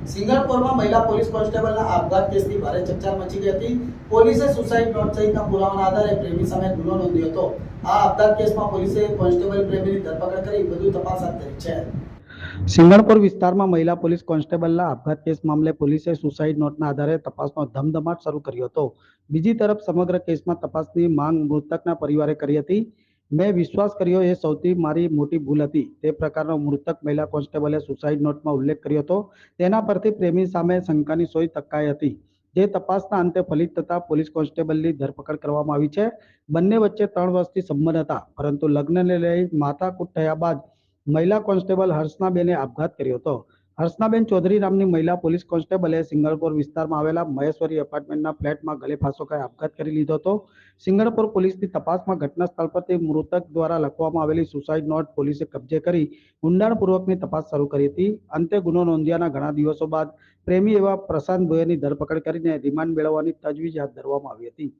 સિંગણપોરમાં મહિલા પોલીસ કોન્સ્ટેબલના આપઘાત કેસની ભારે ચકચાર મચી ગઈ હતી। પોલીસે સુસાઇડ નોટ સહિતના પુરાવાના આધારે પ્રેમી સામે ગુનો નોંધ્યો હતો। આ આપઘાત કેસમાં પોલીસે કોન્સ્ટેબલ પ્રેમીની ધરપકડ કરી વધુ તપાસ હાથ ધરી છે। સિંગણપુર વિસ્તારમાં મહિલા પોલીસ કોન્સ્ટેબલના આપઘાત કેસ મામલે પોલીસે સુસાઇડ નોટના આધારે તપાસનો ધમધમાટ શરૂ કર્યો હતો। બીજી તરફ સમગ્ર કેસમાં તપાસની માંગ મૃતકના પરિવારે કરી હતી। મેં વિશ્વાસ કર્યો એ સૌથી મારી મોટી ભૂલ હતી, તે પ્રકારનો મૃતક મહિલા કોન્સ્ટેબલે સુસાઇડ નોટમાં ઉલ્લેખ કર્યો હતો। તેના પરથી પ્રેમી સામે શંકાની સોય તકાઈ હતી, જે તપાસના અંતે ફલિત થતા પોલીસ કોન્સ્ટેબલની ધરપકડ કરવામાં આવી છે। બંને વચ્ચે 3 વર્ષથી સંબંધ હતા, પરંતુ લગ્નને લઈ માથાકૂટ થયા બાદ મહિલા કોન્સ્ટેબલ હર્ષનાબેને આપઘાત કર્યો હતો। હર્ષનાબેન ચૌધરી નામની મહિલા પોલીસ કોન્સ્ટેબલે સિંગણપુર વિસ્તારમાં આવેલા મહેશ્વરી એપાર્ટમેન્ટના ફ્લેટમાં ગળે ફાંસો ખાઈ આપઘાત કરી લીધો હતો। સિંગણપુર પોલીસની તપાસમાં ઘટના સ્થળ પરથી મૃતક દ્વારા લખવામાં આવેલી સુસાઇડ નોટ પોલીસે કબજે કરી ઊંડાણપૂર્વકની તપાસ શરૂ કરી હતી। અંતે ગુનો નોંધ્યાના ઘણા દિવસો બાદ પ્રેમી એવા પ્રશાંત ભોયરની ધરપકડ કરીને રિમાન્ડ મેળવવાની તજવીજ હાથ ધરવામાં આવી હતી।